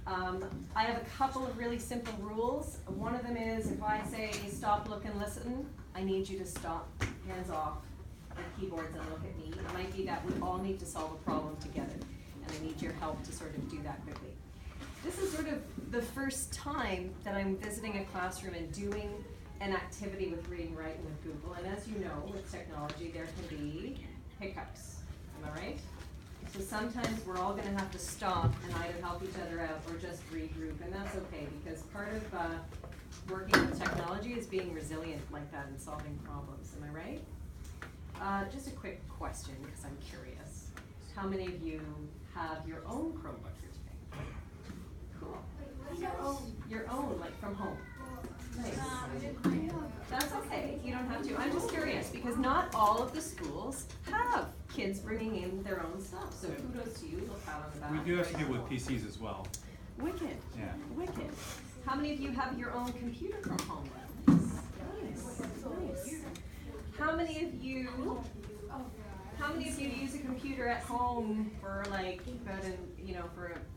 I have a couple of really simple rules. One of them is if I say stop, look, and listen, I need you to stop, hands off the keyboards and look at me. It might be that we all need to solve a problem together, and I need your help to sort of do that quickly. This is sort of the first time that I'm visiting a classroom and doing an activity with reading, writing with Google, and as you know, with technology, there can be hiccups. Am I right? So sometimes we're all going to have to stop and either help each other out or just regroup, and that's okay because part of working with technology is being resilient like that and solving problems. Am I right? Just a quick question because I'm curious. How many of you have your own Chromebook here today? Cool. Your own, like from home. Nice. That's okay. You don't have to. I'm just curious because not all of the schools have kids bringing in their own stuff. So kudos to you. Look pat on the back. We do actually do it with PCs as well. Wicked. Yeah. Wicked. How many of you have your own computer from home? Nice. Nice. How many of you use a computer at home for like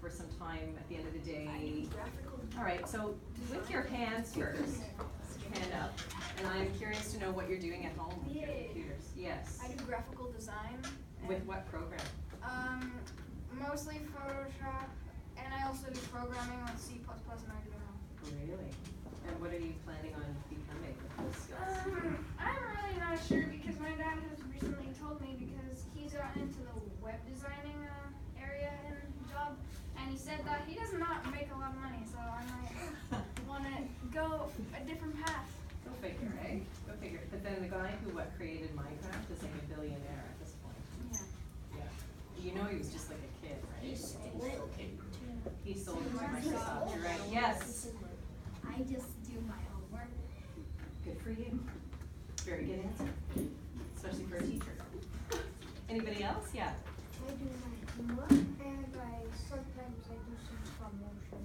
for some time at the end of the day? All right, so with your hands first, hand up, and I'm curious to know what you're doing at home with your computers. Yes. I do graphical design. With what program? Mostly Photoshop, and I also do programming with C++ and Arduino. Really? And what are you planning on becoming with those skills? I'm really not sure because my dad has recently told me because he's gotten into the web designing area and job, and he said that he does not make a lot of money, so I might want to go a different path. Go figure, eh? Go figure. But then the guy who created Minecraft is like a billionaire at this point. Yeah. Yeah. You know he was just like a kid, right? He stole it. He sold it to Microsoft. You're right. Yes. I just do my homework. Good for you. Very good answer. Especially for a teacher. Anybody else? Yeah. I do my homework and sometimes I do some stop motion.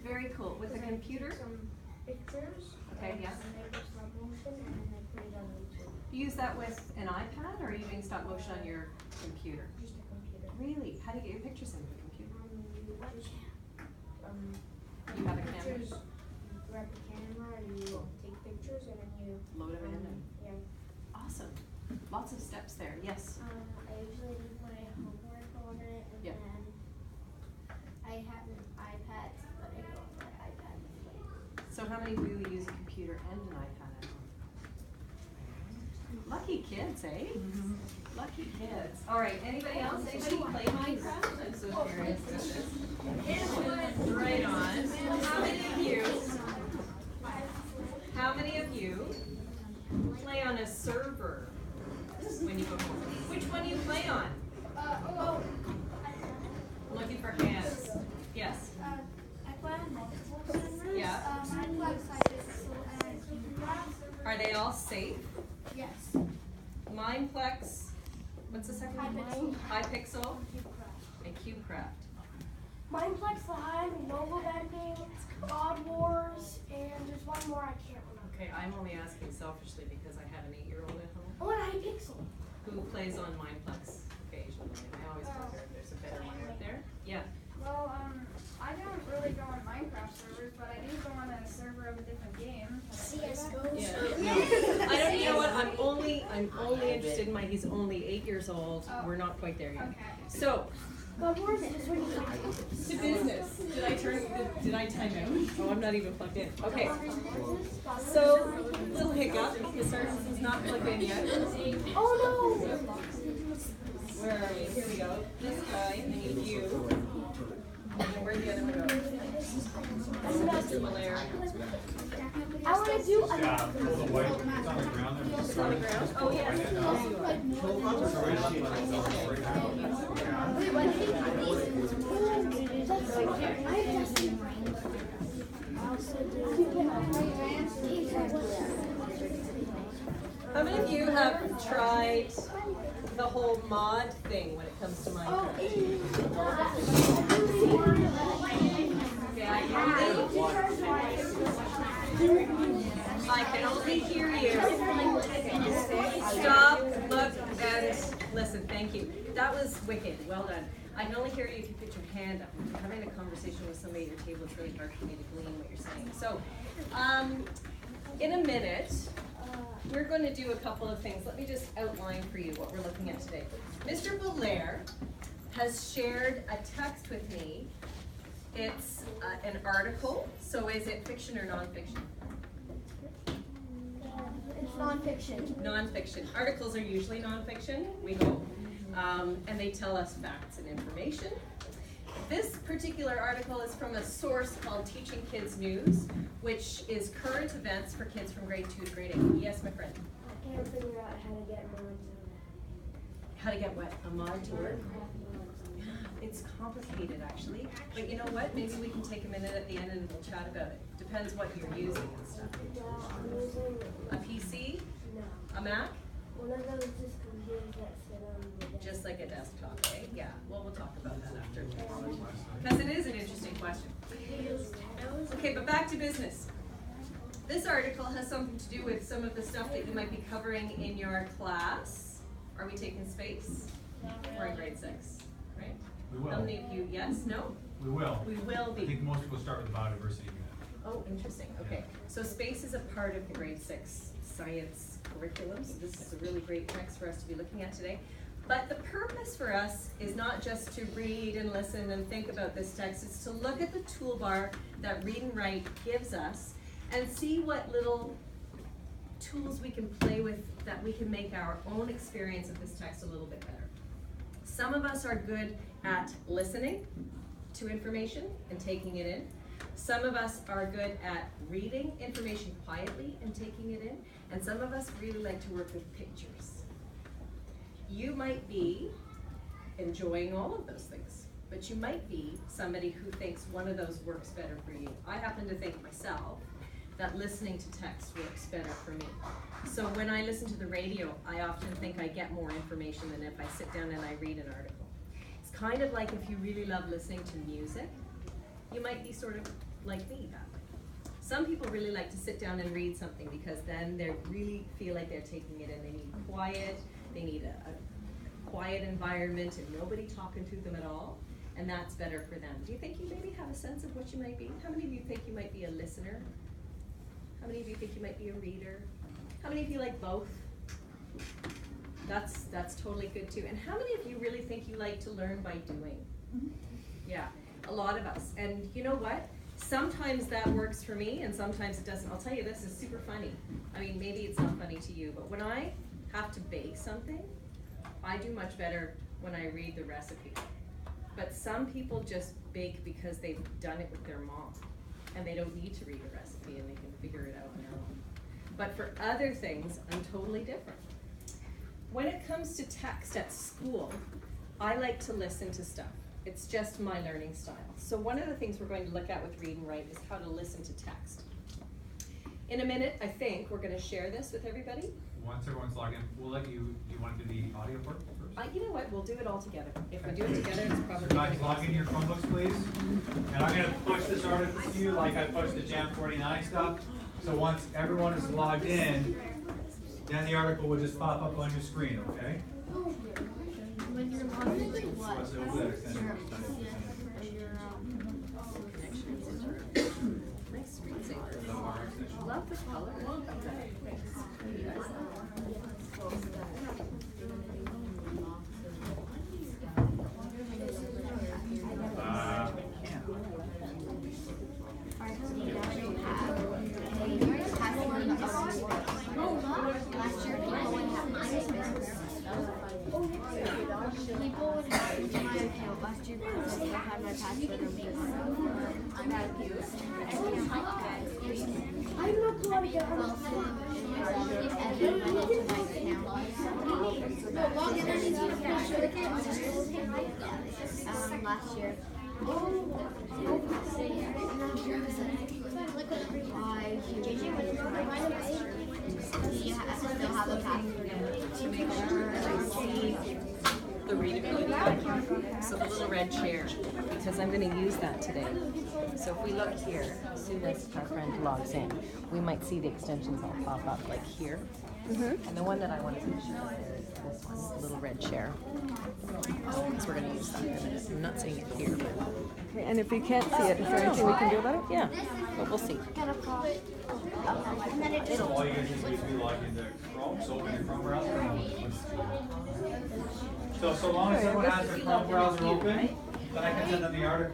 Very cool. With the computer? Some pictures. Okay, yeah. And I do stop motion and then I put it on YouTube. You use that with an iPad or are you doing stop motion on your computer? Just a computer. Really? How do you get your pictures into the computer? You have a camera? Pictures, you grab the camera, you take pictures and then you Load them in and yeah. awesome. Lots of steps there. Yes. I usually do my homework on it, and Yeah. then I have an iPad, but I go on my iPad and play. So how many of you use a computer and an iPad at home? Lucky kids, eh? Lucky kids. All right, anybody else? Anybody play Minecraft? I'm so curious. Right on. How many of you play on a server when you go home? Which one do you play on? I'm looking for hands. Yes. I play on multiple servers. Yeah. Are they all safe? Yes. Mineplex. What's the second one? Hypixel and CubeCraft. Mineplex Live, Mobile Vending, God Wars, and there's one more I can't remember. Okay, I'm only asking selfishly because I have an 8-year-old at home Oh, and Hypixel. who plays on Mineplex occasionally. And I always wonder if there's a better one out there. Yeah. Well, I don't really go on Minecraft servers, but I do go on a server of a different game. CSGO. Yeah. No, I don't. You know what? I'm only interested in he's only 8 years old. Oh. We're not quite there yet. Okay. So. God Wars is when you To business. Did I time out? Oh, I'm not even plugged in. Okay. So, little hiccup. The service is not plugged in yet. Oh no! Where are we? Here we go. This guy, I need you. And where'd the other one go? Mr. Malaire. I want to do a The white, it's on the ground there. It's on the ground? Oh, yes. How many of you have tried the whole mod thing when it comes to Minecraft? I can only hear you. Stop, look, and listen. Thank you. That was wicked. Well done. I can only hear you if you put your hand up. If you're having a conversation with somebody at your table, it's really hard for me to glean what you're saying. So, in a minute, we're going to do a couple of things. Let me just outline for you what we're looking at today. Mr. Belair has shared a text with me. It's an article. So is it fiction or nonfiction? It's nonfiction. Nonfiction. Articles are usually nonfiction, we hope, and they tell us facts and information. This particular article is from a source called Teaching Kids News, which is current events for kids from grade 2 to grade 8. Yes, my friend? I can't figure out how to get mods How to get what? A mod to work? It's complicated, actually. But you know what? Maybe we can take a minute at the end and we'll chat about it. Depends what you're using and stuff. I'm using A PC? no. A Mac? One of those just computers that sit on the desk. Just like a desktop, eh? Yeah. Well, we'll talk about that after. Because it is an interesting question. Okay, but back to business. This article has something to do with some of the stuff that you might be covering in your class. Are we taking space? We're in grade 6, right? We will. How many of you, yes, no? We will. We will I think be. most people start with biodiversity unit. Oh, interesting, okay. So space is a part of the grade 6 science curriculum, so this is a really great text for us to be looking at today. But the purpose for us is not just to read and listen and think about this text, it's to look at the toolbar that Read and Write gives us and see what little tools we can play with that we can make our own experience of this text a little bit better. Some of us are good at listening to information and taking it in. Some of us are good at reading information quietly and taking it in. And some of us really like to work with pictures. You might be enjoying all of those things, but you might be somebody who thinks one of those works better for you. I happen to think myself that listening to text works better for me. So when I listen to the radio, I often think I get more information than if I sit down and I read an article. It's kind of like if you really love listening to music, you might be sort of like me that way. Some people really like to sit down and read something because then they really feel like they're taking it in. They need quiet, they need a quiet environment and nobody talking to them at all, and that's better for them. Do you think you maybe have a sense of what you might be? How many of you think you might be a listener? How many of you think you might be a reader? How many of you like both? That's totally good too. And how many of you really think you like to learn by doing? Yeah, a lot of us. And you know what? Sometimes that works for me and sometimes it doesn't. I'll tell you, this is super funny. I mean, maybe it's not funny to you, but when I have to bake something, I do much better when I read the recipe. But some people just bake because they've done it with their mom and they don't need to read a recipe and they can figure it out on their own. But for other things, I'm totally different. When it comes to text at school, I like to listen to stuff. It's just my learning style. So one of the things we're going to look at with Read and Write is how to listen to text. In a minute, I think, we're going to share this with everybody. Once everyone's logged in, we'll let you, do you want to do the audio part first? You know what, we'll do it all together. If we do it together, it's probably So guys, gonna log into your Chromebooks, please. And I'm gonna push this article to you like I pushed the Jam 49 stuff. So once everyone is logged in, then the article will just pop up on your screen, okay? When you're logged into what? What's over there? Nice screensaver. Love the color. People would have my account last year because I had my password on me. I'm confused. I'm not going to get last year. You still have a password To make sure I see the readability icon. So the little red chair, because I'm going to use that today. So if we look here, as soon as our friend logs in, we might see the extensions all pop up like here. And the one that I want to show is this one, little red chair. Because we're going to use that in a minute. I'm not seeing it here, but Okay, and if we can't see it, is there anything we can do about it? yeah, but we'll see. So all you guys just need to be logged into Chrome, so open your Chrome browser. So long as someone has their Chrome browser open, then I can send them the article.